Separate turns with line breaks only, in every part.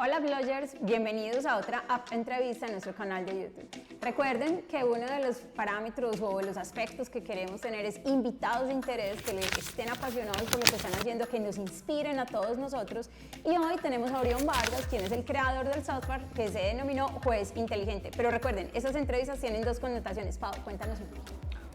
Hola bloggers, bienvenidos a otra entrevista en nuestro canal de YouTube. Recuerden que uno de los parámetros o los aspectos que queremos tener es invitados de interés que les estén apasionados por lo que están haciendo, que nos inspiren a todos nosotros. Y hoy tenemos a Orión Vargas, quien es el creador del software que se denominó Juez Inteligente. Pero recuerden, esas entrevistas tienen dos connotaciones. Pau, cuéntanos un poco.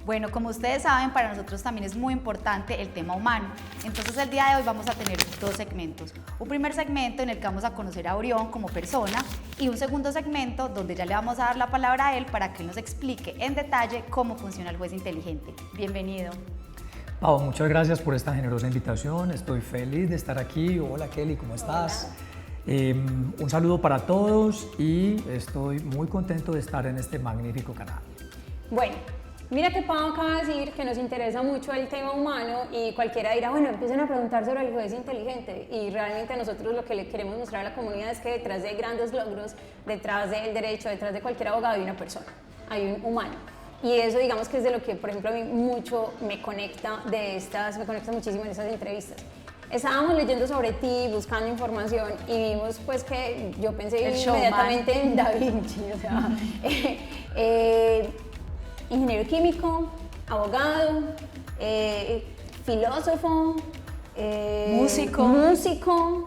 Bueno, como ustedes saben, para nosotros también es muy importante el tema humano. Entonces el día de hoy vamos a tener dos segmentos. Un primer segmento en el que vamos a conocer a Orión como persona y un segundo segmento donde ya le vamos a dar la palabra a él para que él nos explique en detalle cómo funciona el juez inteligente. Bienvenido.
Pau, muchas gracias por esta generosa invitación. Estoy feliz de estar aquí. Hola Kelly, ¿cómo estás? Un saludo para todos y estoy muy contento de estar en este magnífico canal.
Bueno. Mira que Pau acaba de decir que nos interesa mucho el tema humano y cualquiera dirá, bueno, empiecen a preguntar sobre el juez inteligente y realmente nosotros lo que le queremos mostrar a la comunidad es que detrás de grandes logros, detrás del derecho, detrás de cualquier abogado hay una persona, hay un humano. Y eso digamos que es de lo que, por ejemplo, a mí mucho me conecta muchísimo en estas entrevistas. Estábamos leyendo sobre ti, buscando información y vimos pues que yo pensé inmediatamente en Da Vinci, o sea, ingeniero químico, abogado, filósofo, músico,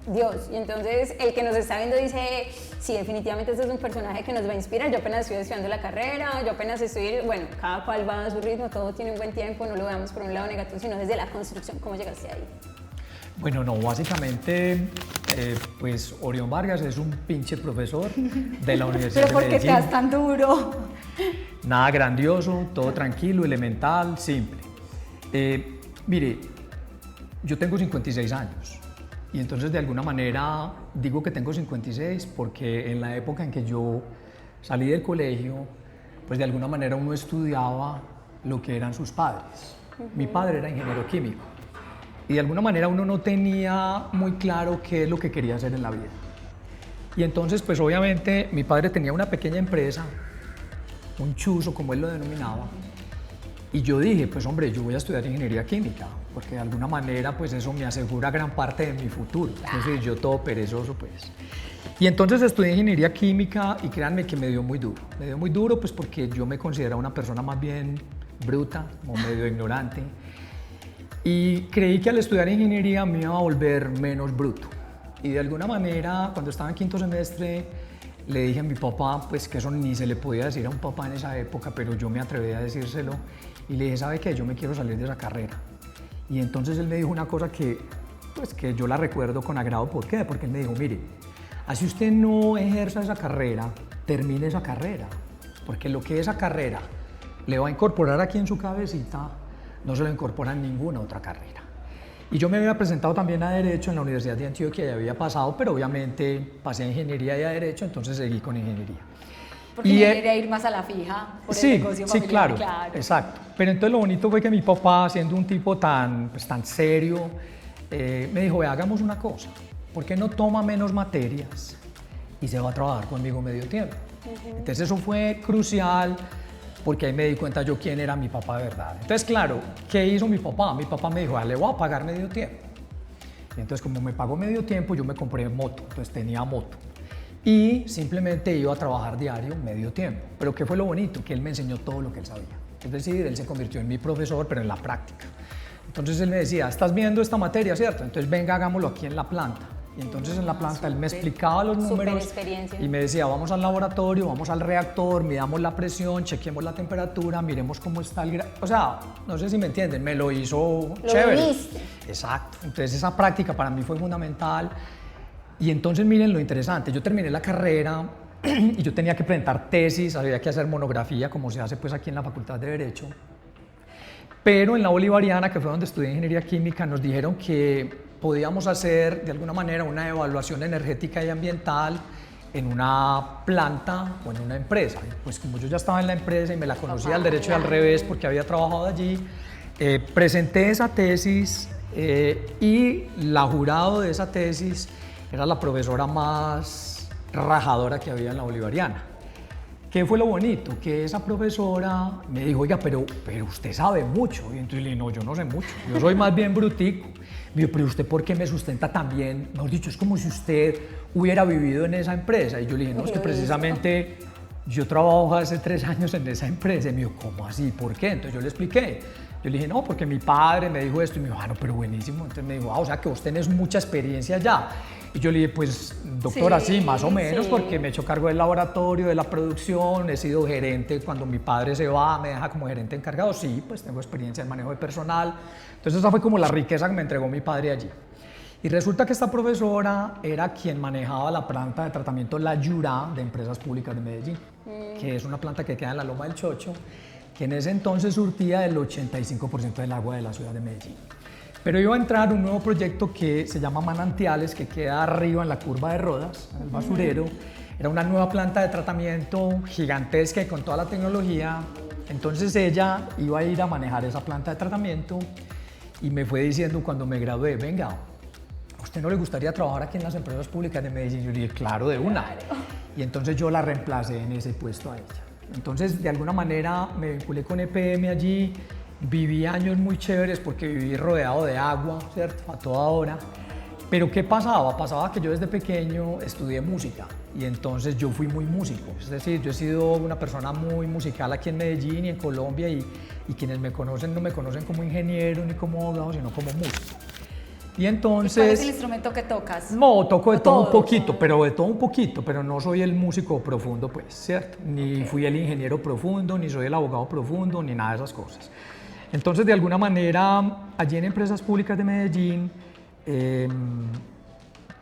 Dios. Y entonces el que nos está viendo dice, sí, definitivamente este es un personaje que nos va a inspirar. Yo apenas estoy estudiando la carrera, yo apenas estoy, bueno, cada cual va a su ritmo, todo tiene un buen tiempo, no lo veamos por un lado negativo, sino desde la construcción. ¿Cómo llegaste ahí?
Bueno, no, básicamente, pues Orión Vargas es un pinche profesor de la Universidad de Medellín.
¿Pero por qué estás tan duro?
Nada grandioso, todo tranquilo, elemental, simple. Mire, yo tengo 56 años y entonces de alguna manera digo que tengo 56 porque en la época en que yo salí del colegio, pues de alguna manera uno estudiaba lo que eran sus padres. Mi padre era ingeniero químico y de alguna manera uno no tenía muy claro qué es lo que quería hacer en la vida. Y entonces pues obviamente mi padre tenía una pequeña empresa, un chuzo, como él lo denominaba, y yo dije, pues hombre, yo voy a estudiar ingeniería química, porque de alguna manera, pues eso me asegura gran parte de mi futuro. Es decir, yo todo perezoso, pues. Y entonces estudié ingeniería química y créanme que me dio muy duro. Me dio muy duro, pues porque yo me consideraba una persona más bien bruta, o medio ignorante, y creí que al estudiar ingeniería me iba a volver menos bruto. Y de alguna manera, cuando estaba en quinto semestre, le dije a mi papá, pues que eso ni se le podía decir a un papá en esa época, pero yo me atreví a decírselo y le dije, ¿sabe qué? Yo me quiero salir de esa carrera. Y entonces él me dijo una cosa que, pues que yo la recuerdo con agrado. ¿Por qué? Porque él me dijo, mire, así usted no ejerza esa carrera, termine esa carrera, porque lo que esa carrera le va a incorporar aquí en su cabecita, no se lo incorpora en ninguna otra carrera. Y yo me había presentado también a Derecho en la Universidad de Antioquia y había pasado, pero obviamente pasé a Ingeniería y a Derecho, entonces seguí con Ingeniería.
Porque quería ir más a la fija por el negocio familiar.
Sí, claro, exacto. Pero entonces lo bonito fue que mi papá, siendo un tipo tan serio, me dijo, ve, hagamos una cosa, ¿por qué no toma menos materias y se va a trabajar conmigo medio tiempo? Entonces eso fue crucial, porque ahí me di cuenta yo quién era mi papá de verdad. Entonces, claro, ¿qué hizo mi papá? Mi papá me dijo, le voy a pagar medio tiempo. Y entonces, como me pagó medio tiempo, yo me compré moto, entonces tenía moto. Y simplemente iba a trabajar diario medio tiempo. Pero ¿qué fue lo bonito? Que él me enseñó todo lo que él sabía. Es decir, él se convirtió en mi profesor, pero en la práctica. Entonces él me decía, ¿estás viendo esta materia, cierto? Entonces venga, hagámoslo aquí en la planta. Y entonces en la planta él me explicaba los números y me decía, vamos al laboratorio, vamos al reactor, midamos la presión, chequeemos la temperatura, miremos cómo está el o sea, no sé si me entienden, me lo hizo chévere.
Viste.
Exacto. Entonces esa práctica para mí fue fundamental. Y entonces miren lo interesante, yo terminé la carrera y yo tenía que presentar tesis, había que hacer monografía, como se hace pues aquí en la Facultad de Derecho. Pero en la Bolivariana, que fue donde estudié Ingeniería Química, nos dijeron que podíamos hacer de alguna manera una evaluación energética y ambiental en una planta o en una empresa. Pues como yo ya estaba en la empresa y me la conocía al derecho y al revés porque había trabajado allí, presenté esa tesis y la jurado de esa tesis era la profesora más rajadora que había en la Bolivariana. ¿Qué fue lo bonito? Que esa profesora me dijo, oiga, pero usted sabe mucho. Y entonces le dije, no, yo no sé mucho, yo soy más bien brutico. Me dijo, pero ¿usted por qué me sustenta tan bien? Mejor dicho, es como si usted hubiera vivido en esa empresa. Y yo le dije, no, es que precisamente yo trabajo hace 3 años en esa empresa. Y me dijo, ¿cómo así? ¿Por qué? Entonces yo le expliqué. Yo le dije, no, porque mi padre me dijo esto. Y me dijo, no, pero buenísimo. Entonces me dijo, o sea que vos tenés mucha experiencia ya. Y yo le dije, pues, doctora, sí, más o menos, porque me he hecho cargo del laboratorio, de la producción, he sido gerente cuando mi padre se va, me deja como gerente encargado, sí, pues tengo experiencia en manejo de personal. Entonces esa fue como la riqueza que me entregó mi padre allí. Y resulta que esta profesora era quien manejaba la planta de tratamiento La Yurá de Empresas Públicas de Medellín, que es una planta que queda en la Loma del Chocho, que en ese entonces surtía el 85% del agua de la ciudad de Medellín. Pero iba a entrar un nuevo proyecto que se llama Manantiales, que queda arriba en la curva de Rodas, en el basurero. Era una nueva planta de tratamiento gigantesca y con toda la tecnología. Entonces ella iba a ir a manejar esa planta de tratamiento y me fue diciendo cuando me gradué, venga, ¿a usted no le gustaría trabajar aquí en las empresas públicas de Medellín? Yo le dije, claro, de una. Y entonces yo la reemplacé en ese puesto a ella. Entonces, de alguna manera me vinculé con EPM allí. Viví años muy chéveres porque viví rodeado de agua, ¿cierto? A toda hora. Pero ¿qué pasaba? Pasaba que yo desde pequeño estudié música y entonces yo fui muy músico. Es decir, yo he sido una persona muy musical aquí en Medellín y en Colombia y quienes me conocen no me conocen como ingeniero ni como abogado, sino como músico. Y entonces...
¿Y cuál es el instrumento que tocas?
No, toco de todo un poquito, pero no soy el músico profundo, pues, ¿cierto? Ni fui el ingeniero profundo, ni soy el abogado profundo, ni nada de esas cosas. Entonces, de alguna manera, allí en Empresas Públicas de Medellín,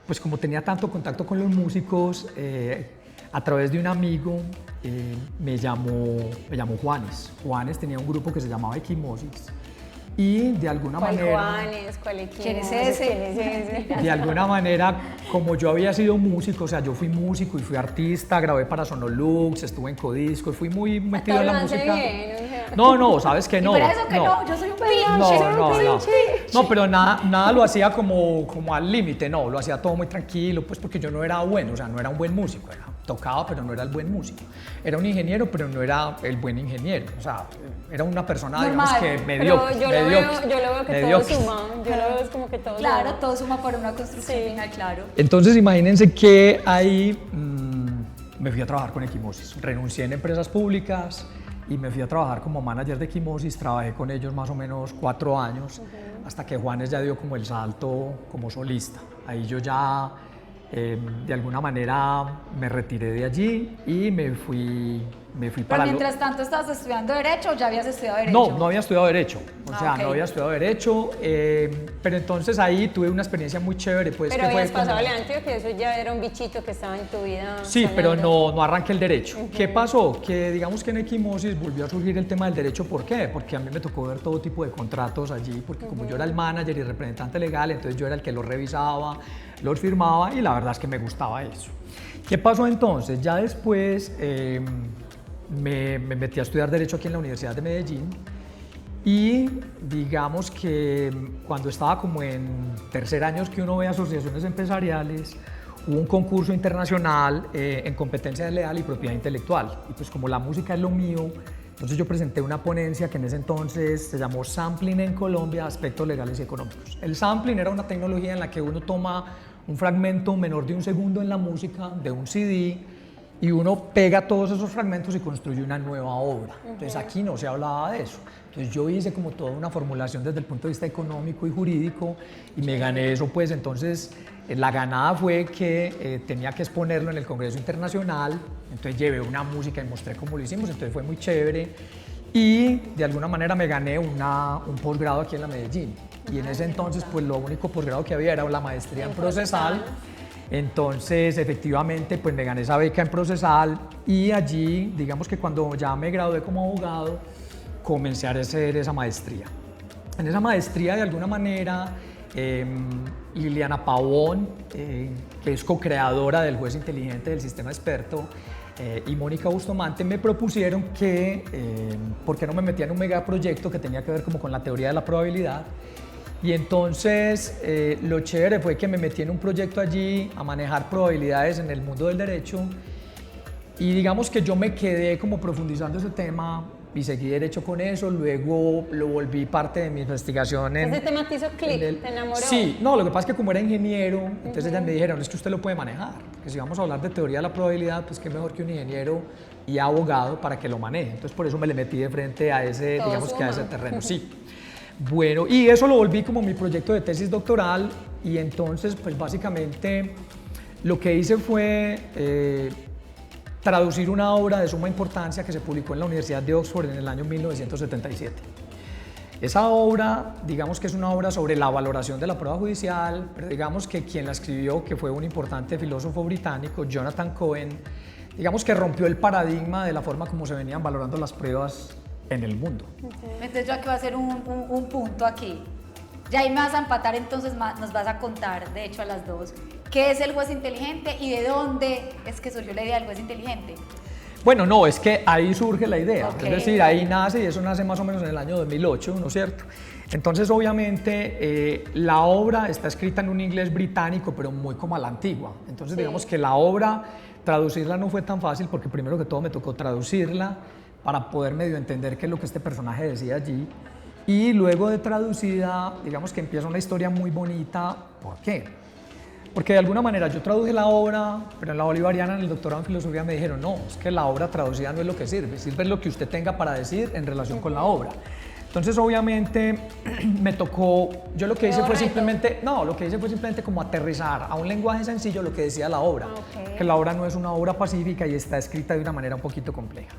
pues como tenía tanto contacto con los músicos, a través de un amigo me llamó Juanes. Juanes tenía un grupo que se llamaba Equimosis. Y de alguna manera...
Juanes? ¿Cuál Equimosis?
¿Quién es ese?
¿Quién es ese?
De alguna manera, como yo había sido músico, o sea, yo fui músico y fui artista, grabé para Sonolux, estuve en Codisco, fui muy metido en la música.
Bien, o sea.
No, sabes que no.
¿Y para eso que no? Yo soy un
No, no, pero nada lo hacía como al límite, no, lo hacía todo muy tranquilo, pues porque yo no era bueno, o sea, no era un buen músico, tocaba, pero no era el buen músico. Era un ingeniero, pero no era el buen ingeniero, o sea, era una persona, digamos, que mediocre.
Pero yo lo veo que todo suma, yo lo veo como que todo suma.
Claro, todo suma para una construcción final, claro.
Entonces, imagínense que ahí me fui a trabajar con Equimosis, renuncié en empresas públicas y me fui a trabajar como manager de Equimosis, trabajé con ellos más o menos 4 años, hasta que Juanes ya dio como el salto como solista. Ahí yo ya, de alguna manera, me retiré de allí y me fui para...
Pero mientras tanto, ¿estabas estudiando Derecho o ya habías estudiado Derecho?
No había estudiado Derecho,
okay.
No había estudiado Derecho, pero entonces ahí tuve una experiencia muy chévere. Pues,
pero habías pasado al Antioquia, que eso ya era un bichito que estaba en tu vida.
Sí, pero no arranqué el Derecho. ¿Qué pasó? Que digamos que en Equimosis volvió a surgir el tema del Derecho. ¿Por qué? Porque a mí me tocó ver todo tipo de contratos allí, porque como yo era el manager y representante legal, entonces yo era el que los revisaba, los firmaba y la verdad es que me gustaba eso. ¿Qué pasó entonces? Ya después... me metí a estudiar Derecho aquí en la Universidad de Medellín y digamos que cuando estaba como en tercer año que uno ve asociaciones empresariales, hubo un concurso internacional en competencia leal y propiedad intelectual y pues como la música es lo mío, entonces yo presenté una ponencia que en ese entonces se llamó Sampling en Colombia, aspectos legales y económicos. El sampling era una tecnología en la que uno toma un fragmento menor de un segundo en la música de un CD y uno pega todos esos fragmentos y construye una nueva obra. Entonces aquí no se hablaba de eso. Entonces yo hice como toda una formulación desde el punto de vista económico y jurídico y me gané eso, pues entonces la ganada fue que tenía que exponerlo en el Congreso Internacional, entonces llevé una música y mostré cómo lo hicimos, entonces fue muy chévere y de alguna manera me gané un posgrado aquí en la Medellín y en ese entonces pues lo único posgrado que había era la maestría en procesal. Entonces, efectivamente, pues me gané esa beca en procesal y allí, digamos que cuando ya me gradué como abogado, comencé a hacer esa maestría. En esa maestría, de alguna manera, Liliana Pavón, que es co-creadora del Juez Inteligente del Sistema Experto, y Mónica Bustamante me propusieron que, ¿por qué no me metía en un megaproyecto que tenía que ver como con la teoría de la probabilidad? Y entonces lo chévere fue que me metí en un proyecto allí a manejar probabilidades en el mundo del derecho Y digamos que yo me quedé como profundizando ese tema y seguí derecho con eso, luego lo volví parte de mi investigación en...
Ese tema te hizo clic, te enamoró.
Sí, no, lo que pasa es que como era ingeniero, entonces ellas me dijeron, es que usted lo puede manejar, que si vamos a hablar de teoría de la probabilidad, pues qué mejor que un ingeniero y abogado para que lo maneje. Entonces por eso me le metí de frente a ese,
Todo
digamos que a ese
suma.
terreno, sí. Bueno, y eso lo volví como mi proyecto de tesis doctoral y entonces pues básicamente lo que hice fue traducir una obra de suma importancia que se publicó en la Universidad de Oxford en el año 1977. Esa obra, digamos que es una obra sobre la valoración de la prueba judicial, pero digamos que quien la escribió, que fue un importante filósofo británico, Jonathan Cohen, digamos que rompió el paradigma de la forma como se venían valorando las pruebas en el mundo.
Entonces yo aquí voy a hacer un punto aquí. Ya ahí me vas a empatar, entonces nos vas a contar, de hecho a las dos, qué es el juez inteligente y de dónde es que surgió la idea del juez inteligente.
Bueno, no, es que ahí surge la idea,
Ok.
es decir, ahí nace y eso nace más o menos en el año 2008, ¿no es cierto? Entonces, obviamente, la obra está escrita en un inglés británico, pero muy como a la antigua. Entonces,
Sí.
digamos que la obra, traducirla no fue tan fácil porque primero que todo me tocó traducirla para poder medio entender qué es lo que este personaje decía allí. Y luego de traducida, digamos que empieza una historia muy bonita. ¿Por qué? Porque de alguna manera yo traduje la obra, pero en la bolivariana, en el doctorado en filosofía, me dijeron, no, es que la obra traducida no es lo que sirve lo que usted tenga para decir en relación con la obra. Entonces, obviamente, me tocó, yo lo que hice fue simplemente, no, lo que hice fue simplemente como aterrizar a un lenguaje sencillo lo que decía la obra,
Ok.
que la obra no es una obra pacífica y está escrita de una manera un poquito compleja.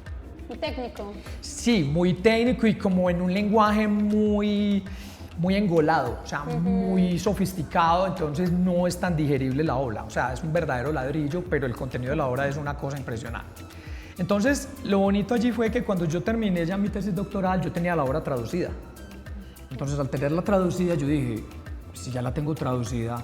Muy técnico.
Sí, muy técnico y como en un lenguaje muy engolado, o sea, muy sofisticado, entonces no es tan digerible la obra, o sea, es un verdadero ladrillo, pero el contenido de la obra es una cosa impresionante. Entonces, lo bonito allí fue que cuando yo terminé ya mi tesis doctoral, yo tenía la obra traducida. Entonces, al tenerla traducida, yo dije, si ya la tengo traducida,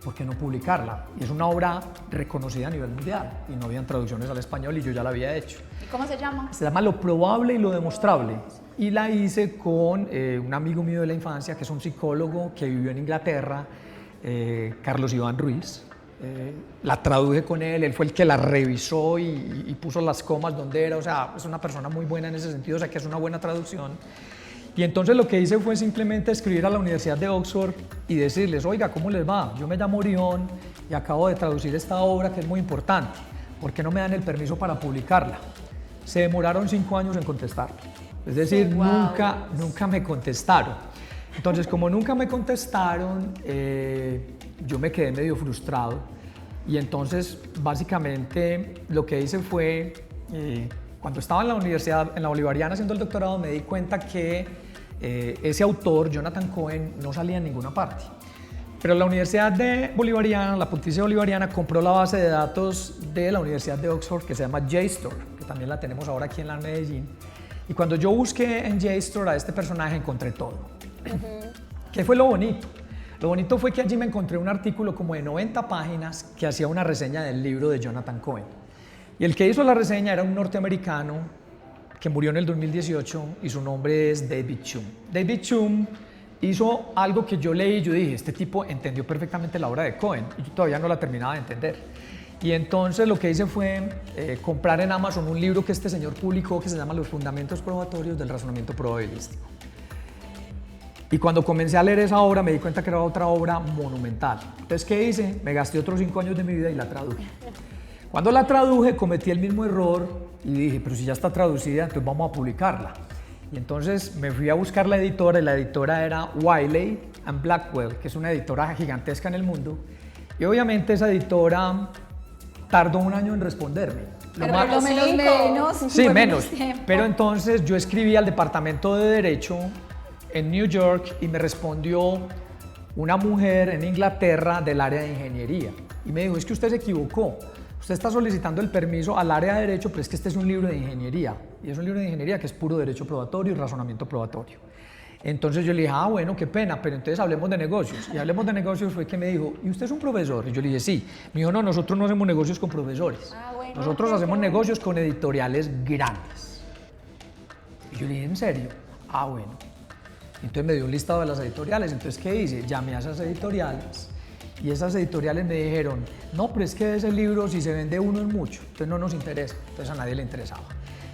¿por qué no publicarla? Y es una obra reconocida a nivel mundial y no habían traducciones al español y yo ya la había hecho.
¿Y cómo se llama?
Se llama Lo probable y lo demostrable. Y la hice con un amigo mío de la infancia, que es un psicólogo que vivió en Inglaterra, Carlos Iván Ruiz. La traduje con él fue el que la revisó y puso las comas donde era, o sea, es una persona muy buena en ese sentido, o sea, que es una buena traducción. Y entonces lo que hice fue simplemente escribir a la Universidad de Oxford y decirles, oiga, ¿cómo les va? Yo me llamo Orión y acabo de traducir esta obra que es muy importante. ¿Por qué no me dan el permiso para publicarla? Se demoraron 5 años en contestar. Es decir,
Sí, wow.
nunca me contestaron. Entonces, como nunca me contestaron, yo me quedé medio frustrado. Y entonces, básicamente, lo que hice fue, cuando estaba en la universidad, en la Bolivariana haciendo el doctorado, me di cuenta que ese autor, Jonathan Cohen, no salía en ninguna parte. Pero la Universidad de Bolivariana, la Pontificia Bolivariana, compró la base de datos de la Universidad de Oxford que se llama JSTOR, que también la tenemos ahora aquí en la Medellín. Y cuando yo busqué en JSTOR a este personaje, encontré todo. ¿Qué fue lo bonito? Lo bonito fue que allí me encontré un artículo como de 90 páginas que hacía una reseña del libro de Jonathan Cohen. Y el que hizo la reseña era un norteamericano que murió en el 2018 y su nombre es David Hume. David Hume hizo algo que yo leí y yo dije, este tipo entendió perfectamente la obra de Cohen y yo todavía no la terminaba de entender. Y entonces lo que hice fue comprar en Amazon un libro que este señor publicó que se llama Los fundamentos probatorios del razonamiento probabilístico. Y cuando comencé a leer esa obra me di cuenta que era otra obra monumental. Entonces, ¿qué hice? Me gasté otros 5 años de mi vida y la traduje. Cuando la traduje cometí el mismo error y dije, pero si ya está traducida, entonces vamos a publicarla. Y entonces me fui a buscar la editora y la editora era Wiley & Blackwell, que es una editora gigantesca en el mundo. Y obviamente esa editora tardó 1 año en responderme.
Pero
Por lo menos
cinco.
menos.
Sí,
por
menos.
tiempo.
Pero entonces yo escribí al Departamento de Derecho en New York y me respondió una mujer en Inglaterra del área de ingeniería. Y me dijo, es que usted se equivocó. Usted está solicitando el permiso al área de derecho, pero es que este es un libro de ingeniería. Y es un libro de ingeniería que es puro derecho probatorio y razonamiento probatorio. Entonces yo le dije, ah, bueno, qué pena, pero entonces hablemos de negocios. Y hablemos de negocios fue que me dijo, ¿y usted es un profesor? Y yo le dije, sí. Me dijo, no, nosotros no hacemos negocios con profesores.
Ah, bueno.
Nosotros hacemos negocios con editoriales grandes. Y yo le dije, ¿en serio? Ah, bueno. Entonces me dio un listado de las editoriales. Entonces, ¿qué hice? Llamé a esas editoriales Y esas editoriales me dijeron, no, pero es que ese libro si se vende uno es mucho, entonces no nos interesa, entonces a nadie le interesaba.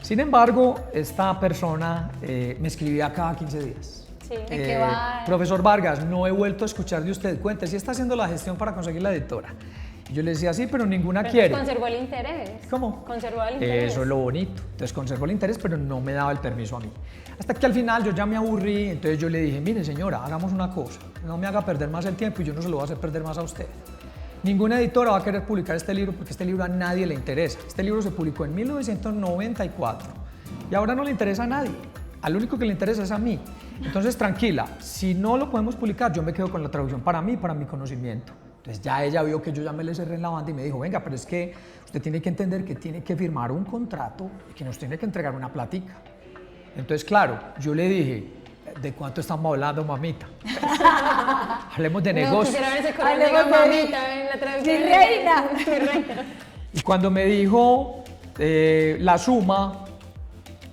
Sin embargo, esta persona me escribía cada 15 días.
Sí.
¿De qué va?
Profesor Vargas, no he vuelto a escuchar de usted, cuente, si está haciendo la gestión para conseguir la editora. Y yo le decía, sí, pero ninguna
Pero
quiere.
conservó el interés.
¿Cómo?
Conservó el interés.
Eso es lo bonito. Entonces conservó el interés, pero no me daba el permiso a mí. Hasta que al final yo ya me aburrí, entonces yo le dije, mire señora, hagamos una cosa, no me haga perder más el tiempo y yo no se lo voy a hacer perder más a usted. Ninguna editora va a querer publicar este libro porque este libro a nadie le interesa. Este libro se publicó en 1994 y ahora no le interesa a nadie. Al único que le interesa es a mí. Entonces, tranquila, si no lo podemos publicar, yo me quedo con la traducción para mí, para mi conocimiento. Entonces ya ella vio que yo ya me le cerré en la banda y me dijo, venga, pero es que usted tiene que entender que tiene que firmar un contrato y que nos tiene que entregar una platica. Entonces, claro, yo le dije, ¿de cuánto estamos hablando, mamita? Hablemos de negocio.
No, quisiera ver ese color de
Hablemos de-
mamita en la traducción.
Mi reina.
Mi reina.
Y cuando me dijo la suma,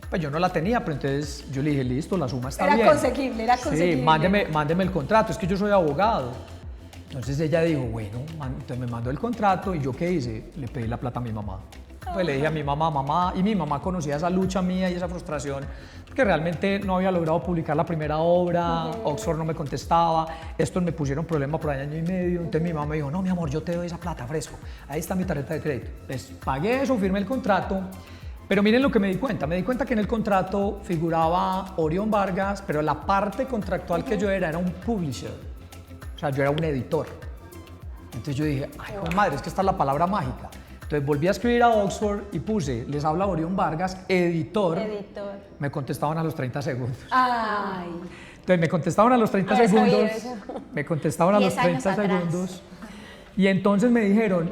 pues yo no la tenía, pero entonces yo le dije, listo, la suma está
Era
bien.
conseguible, era conseguible.
Sí, mándeme el contrato, es que yo soy abogado. Entonces ella dijo, bueno, entonces me mandó el contrato y yo qué hice, le pedí la plata a mi mamá. Pues le dije a mi mamá, y mi mamá conocía esa lucha mía y esa frustración, porque realmente no había logrado publicar la primera obra, Oxford no me contestaba, estos me pusieron problema por año y medio, entonces mi mamá me dijo, no, mi amor, yo te doy esa plata, fresco, ahí está mi tarjeta de crédito. Pues pagué eso, firmé el contrato, pero miren lo que me di cuenta que en el contrato figuraba Orión Vargas, pero la parte contractual que yo era un publisher, o sea, yo era un editor. Entonces yo dije, ay, joder, madre, es que esta es la palabra mágica. Entonces volví a escribir a Oxford y puse, les habla Orión Vargas, editor.
Editor.
Me contestaban a los 30 segundos.
Ay.
Entonces me contestaban a los 30
Había sabido
segundos.
eso.
Me contestaban a
10
los 30
años atrás.
segundos. Y entonces me dijeron,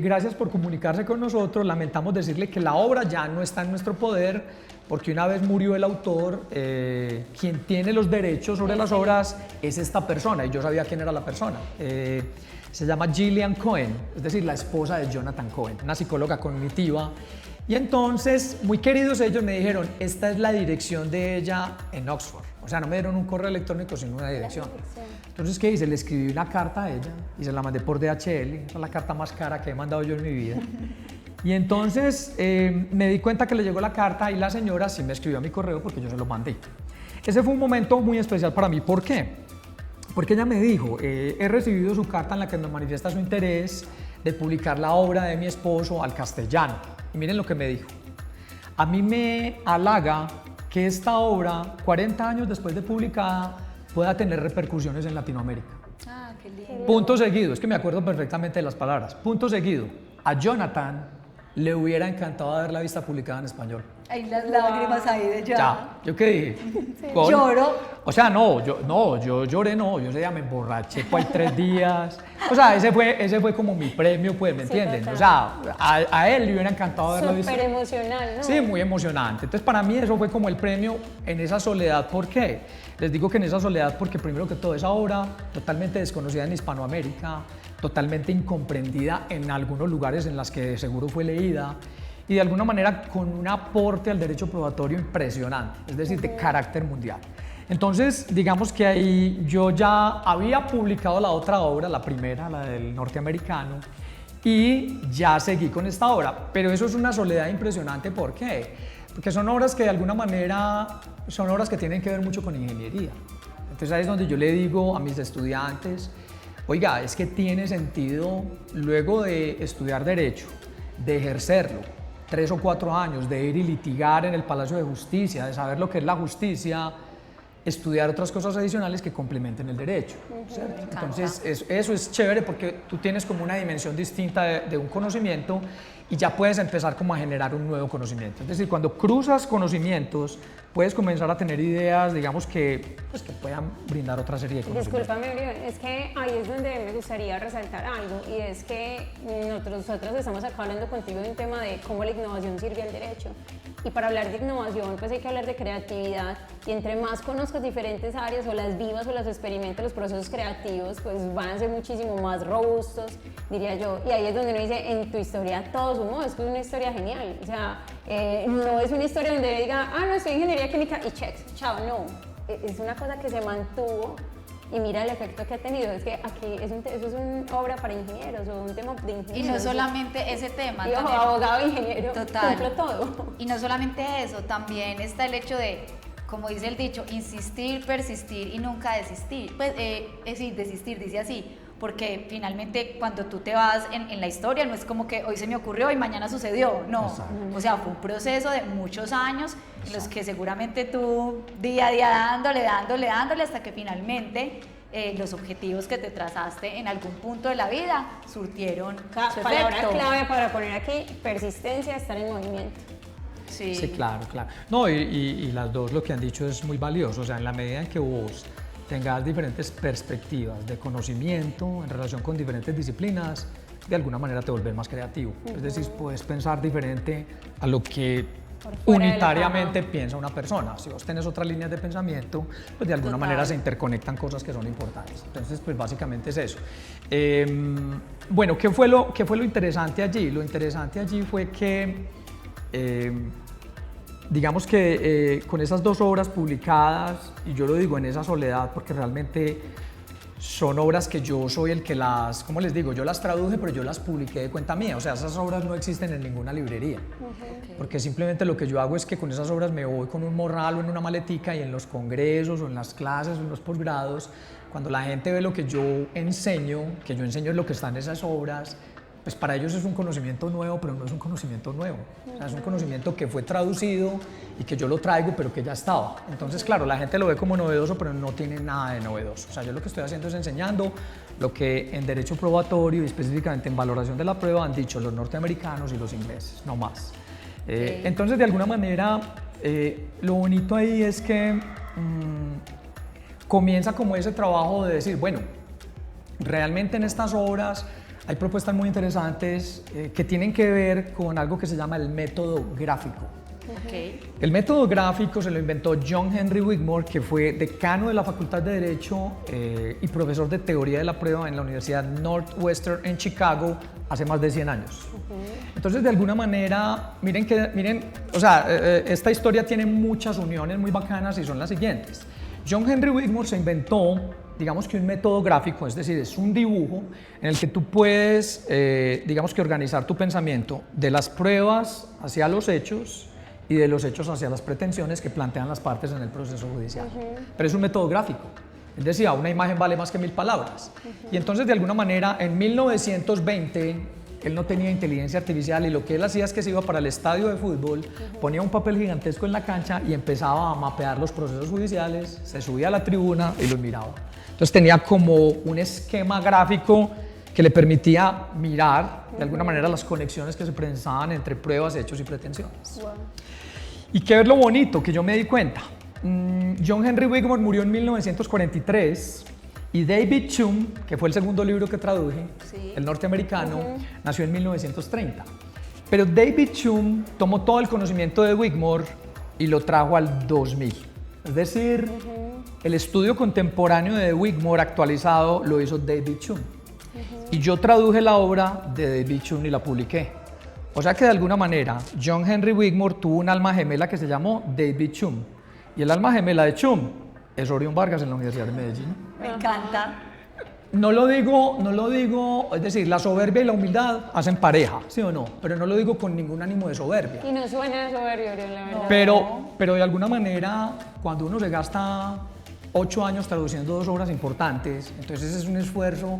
gracias por comunicarse con nosotros, lamentamos decirle que la obra ya no está en nuestro poder, porque una vez murió el autor, quien tiene los derechos sobre las obras es esta persona, y yo sabía quién era la persona. Se llama Gillian Cohen, es decir, la esposa de Jonathan Cohen, una psicóloga cognitiva. Y entonces, muy queridos ellos, me dijeron, esta es la dirección de ella en Oxford. O sea, no me dieron un correo electrónico, sino una dirección. Entonces, ¿qué hice? Le escribí una carta a ella y se la mandé por DHL. Esa es la carta más cara que he mandado yo en mi vida. Y entonces me di cuenta que le llegó la carta y la señora sí me escribió a mi correo porque yo se lo mandé. Ese fue un momento muy especial para mí. ¿Por qué? Porque ella me dijo, he recibido su carta en la que me manifiesta su interés de publicar la obra de mi esposo al castellano. Y miren lo que me dijo. A mí me halaga que esta obra, 40 años después de publicada, pueda tener repercusiones en Latinoamérica.
Ah, qué lindo.
Punto seguido, es que me acuerdo perfectamente de las palabras. Punto seguido, a Jonathan le hubiera encantado haberla vista publicada en español.
Hay las lágrimas ahí de ya.
Ya, ¿yo qué dije?
Lloro.
O sea, yo lloré, no, yo ya me emborraché por ahí 3 días. O sea, ese fue como mi premio, pues, ¿me entienden?
total.
O sea, a él le hubiera encantado haberlo visto.
Súper emocional, ¿no?
Sí, muy emocionante. Entonces, para mí eso fue como el premio en esa soledad. ¿Por qué? Les digo que en esa soledad porque primero que todo esa obra totalmente desconocida en Hispanoamérica, totalmente incomprendida en algunos lugares en las que seguro fue leída y de alguna manera con un aporte al derecho probatorio impresionante, es decir, de carácter mundial. Entonces, digamos que ahí yo ya había publicado la otra obra, la primera, la del norteamericano, y ya seguí con esta obra, pero eso es una soledad impresionante. ¿Por qué? Porque son obras que de alguna manera son obras que tienen que ver mucho con ingeniería. Entonces ahí es donde yo le digo a mis estudiantes, oiga, es que tiene sentido luego de estudiar derecho, de ejercerlo, 3 o 4 años, de ir y litigar en el Palacio de Justicia, de saber lo que es la justicia, estudiar otras cosas adicionales que complementen el derecho, ¿cierto? Entonces eso es chévere porque tú tienes como una dimensión distinta de un conocimiento y ya puedes empezar como a generar un nuevo conocimiento. Es decir, cuando cruzas conocimientos, puedes comenzar a tener ideas, digamos, que puedan brindar otra serie de conocimientos.
Discúlpame, Orión, es que ahí es donde me gustaría resaltar algo, y es que nosotros estamos acá hablando contigo de un tema de cómo la innovación sirve al derecho. Y para hablar de innovación, pues hay que hablar de creatividad, y entre más conozcas diferentes áreas, o las vivas o las experimentas, los procesos creativos, pues van a ser muchísimo más robustos, diría yo. Y ahí es donde uno dice, en tu historia todo sumó, es que es una historia genial. O sea, no es una historia donde diga, no, estoy en ingeniería química y checks, chao, no. Es una cosa que se mantuvo y mira el efecto que ha tenido. Es que aquí eso es una obra para ingenieros o un tema de ingenieros.
Y no solamente ese tema.
Y ojo,
también,
abogado, ingeniero,
total.
cumplo todo.
Y no solamente eso, también está el hecho de, como dice el dicho, insistir, persistir y nunca desistir. Pues, es decir, desistir, dice así, porque finalmente cuando tú te vas en la historia no es como que hoy se me ocurrió y mañana sucedió, no.
Exacto.
O sea, fue un proceso de muchos años en los que seguramente tú día a día dándole hasta que finalmente los objetivos que te trazaste en algún punto de la vida surtieron su
Palabra
efecto.
clave para poner aquí, persistencia, estar en movimiento.
Sí.
Sí, claro, claro. No, y las dos lo que han dicho es muy valioso, o sea, en la medida en que vos tengas diferentes perspectivas de conocimiento en relación con diferentes disciplinas, de alguna manera te vuelves más creativo. Es decir, puedes pensar diferente a lo que unitariamente piensa una persona. Si vos tenés otras líneas de pensamiento, pues de alguna
Total.
manera se interconectan cosas que son importantes. Entonces, pues básicamente es eso. Bueno, ¿qué fue lo interesante allí? Lo interesante allí fue que digamos que con esas dos obras publicadas, y yo lo digo en esa soledad porque realmente son obras que yo soy el que las, ¿cómo les digo? Yo las traduje, pero yo las publiqué de cuenta mía, o sea, esas obras no existen en ninguna librería, porque simplemente lo que yo hago es que con esas obras me voy con un morral o en una maletica y en los congresos o en las clases o en los posgrados, cuando la gente ve lo que yo enseño, que yo enseño es lo que está en esas obras, pues para ellos es un conocimiento nuevo, pero no es un conocimiento nuevo. O sea, es un conocimiento que fue traducido y que yo lo traigo, pero que ya estaba. Entonces, claro, la gente lo ve como novedoso, pero no tiene nada de novedoso. O sea, yo lo que estoy haciendo es enseñando lo que en derecho probatorio y específicamente en valoración de la prueba han dicho los norteamericanos y los ingleses, no más. Entonces, de alguna manera, lo bonito ahí es que comienza como ese trabajo de decir, bueno, realmente en estas obras hay propuestas muy interesantes que tienen que ver con algo que se llama el método gráfico.
Okay.
El método gráfico se lo inventó John Henry Wigmore, que fue decano de la Facultad de Derecho y profesor de teoría de la prueba en la Universidad Northwestern en Chicago hace más de 100 años. Entonces, de alguna manera, miren, o sea, esta historia tiene muchas uniones muy bacanas y son las siguientes. John Henry Wigmore se inventó, digamos que un método gráfico, es decir, es un dibujo en el que tú puedes, digamos que organizar tu pensamiento de las pruebas hacia los hechos y de los hechos hacia las pretensiones que plantean las partes en el proceso judicial. Pero es un método gráfico. Él decía, una imagen vale más que 1000 palabras. Y entonces, de alguna manera, en 1920, él no tenía inteligencia artificial y lo que él hacía es que se iba para el estadio de fútbol, ponía un papel gigantesco en la cancha y empezaba a mapear los procesos judiciales, se subía a la tribuna y los miraba. Entonces tenía como un esquema gráfico que le permitía mirar de alguna manera las conexiones que se pensaban entre pruebas, hechos y pretensiones.
Wow.
¿Y qué es lo bonito que yo me di cuenta? John Henry Wigmore murió en 1943 y David Hume, que fue el segundo libro que traduje,
Sí.
el norteamericano, nació en 1930. Pero David Hume tomó todo el conocimiento de Wigmore y lo trajo al 2000. Es decir, el estudio contemporáneo de Wigmore actualizado lo hizo David Hume. Y yo traduje la obra de David Hume y la publiqué. O sea que de alguna manera John Henry Wigmore tuvo un alma gemela que se llamó David Hume. Y el alma gemela de Hume es Orión Vargas en la Universidad de Medellín.
Me encanta.
No lo digo, es decir, la soberbia y la humildad hacen pareja, ¿sí o no? Pero no lo digo con ningún ánimo de soberbia.
Y no suena soberbio, Orión, la verdad.
Pero de alguna manera, cuando uno se gasta 8 años traduciendo 2 obras importantes, entonces es un esfuerzo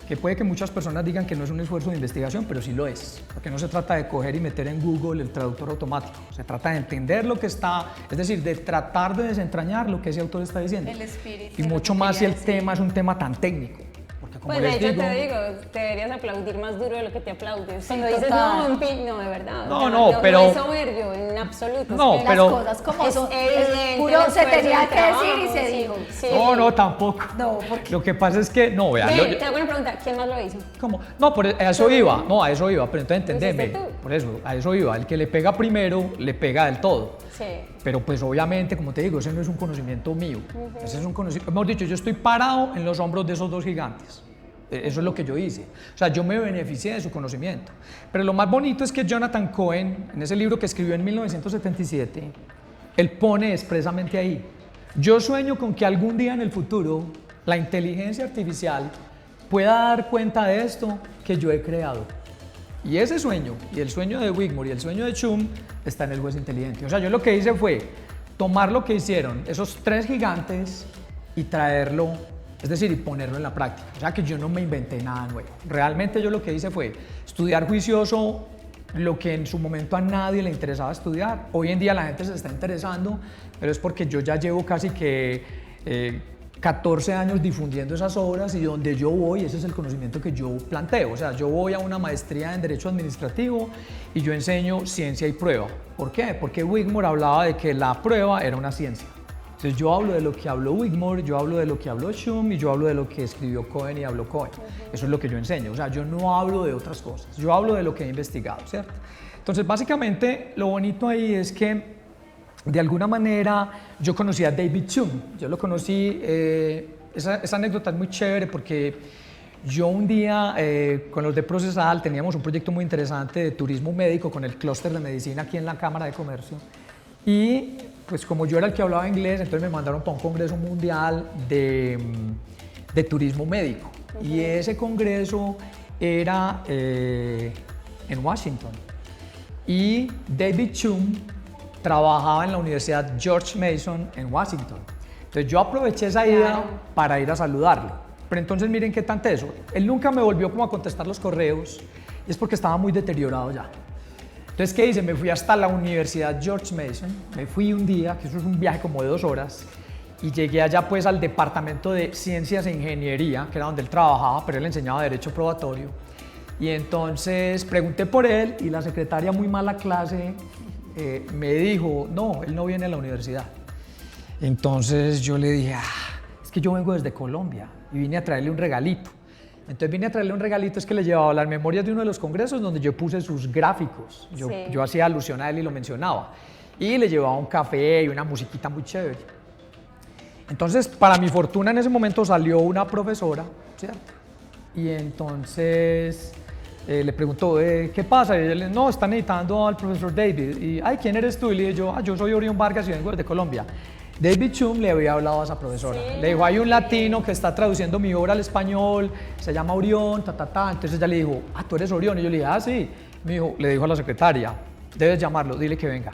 que puede que muchas personas digan que no es un esfuerzo de investigación, pero sí lo es. Porque no se trata de coger y meter en Google el traductor automático. Se trata de entender lo que está, es decir, de tratar de desentrañar lo que ese autor está diciendo.
El espíritu.
Y
de lo
mucho
que
más si
quería
el
decir.
tema es un tema tan técnico. Porque como
Pues de
les
hecho
digo,
te digo, te deberías aplaudir más duro de lo que te aplaudes. Cuando dices,
total.
no, de verdad.
No,
o sea,
no, pero-
No es soberbio en absoluto.
No,
es que
pero-
Las cosas como
es
son.
evidente
Puro
el
se
esfuerzo
tenía
del
que decir y
trabajo,
se
sí,
dijo.
sí.
no, tampoco.
No, porque
Lo que pasa es que, no, vea,
Ven, te hago una pregunta, ¿quién más lo hizo?
¿cómo? No, a eso iba, pero entonces entendeme,
hiciste tú?
por eso, a eso iba, el que le pega primero, le pega del todo.
Sí.
Pero pues obviamente, como te digo, ese no es un conocimiento mío, ese es un conocimiento, mejor dicho, yo estoy parado en los hombros de esos dos gigantes. Eso es lo que yo hice. O sea, yo me beneficié de su conocimiento. Pero lo más bonito es que Jonathan Cohen, en ese libro que escribió en 1977, él pone expresamente ahí: yo sueño con que algún día en el futuro la inteligencia artificial pueda dar cuenta de esto que yo he creado. Y ese sueño, y el sueño de Wigmore y el sueño de Chum, está en el juez inteligente. O sea, yo lo que hice fue tomar lo que hicieron esos 3 gigantes y traerlo, es decir, y ponerlo en la práctica. O sea, que yo no me inventé nada nuevo. Realmente yo lo que hice fue estudiar juicioso lo que en su momento a nadie le interesaba estudiar. Hoy en día la gente se está interesando, pero es porque yo ya llevo casi que 14 años difundiendo esas obras, y donde yo voy, ese es el conocimiento que yo planteo. O sea, yo voy a una maestría en Derecho Administrativo y yo enseño ciencia y prueba. ¿Por qué? Porque Wigmore hablaba de que la prueba era una ciencia. Entonces yo hablo de lo que habló Wigmore, yo hablo de lo que habló Shum y yo hablo de lo que escribió Cohen y habló Cohen. Eso es lo que yo enseño. O sea, yo no hablo de otras cosas, yo hablo de lo que he investigado, ¿cierto? Entonces, básicamente, lo bonito ahí es que de alguna manera yo conocí a David Chum. Yo lo conocí, esa anécdota es muy chévere porque yo un día con los de Procesal teníamos un proyecto muy interesante de turismo médico con el clúster de medicina aquí en la Cámara de Comercio, y pues como yo era el que hablaba inglés, entonces me mandaron para un congreso mundial de turismo médico. Y ese congreso era en Washington, y David Chum trabajaba en la Universidad George Mason en Washington. Entonces yo aproveché esa ida para ir a saludarlo. Pero entonces miren qué tan teso. Él nunca me volvió como a contestar los correos, y es porque estaba muy deteriorado ya. Entonces, ¿qué hice? Me fui hasta la Universidad George Mason, me fui un día, que eso es un viaje como de 2 horas, y llegué allá pues al departamento de Ciencias e Ingeniería, que era donde él trabajaba, pero él enseñaba Derecho Probatorio. Y entonces pregunté por él, y la secretaria, muy mala clase, me dijo, no, él no viene a la universidad. Entonces yo le dije, es que yo vengo desde Colombia y vine a traerle un regalito. Entonces vine a traerle un regalito, es que le llevaba las memorias de uno de los congresos donde yo puse sus gráficos. Yo hacía alusión a él y lo mencionaba. Y le llevaba un café y una musiquita muy chévere. Entonces, para mi fortuna, en ese momento salió una profesora, ¿cierto? Y entonces le preguntó, ¿qué pasa? Y ella le no, están necesitando al profesor David. Y, ay, ¿quién eres tú? Y le dije yo, yo soy Orión Vargas y vengo desde Colombia. David Chum le había hablado a esa profesora. Le dijo, hay un latino que está traduciendo mi obra al español, se llama Orión, Entonces ella le dijo, tú eres Orión. Y yo le dije, sí. Me dijo, le dijo a la secretaria, debes llamarlo, dile que venga.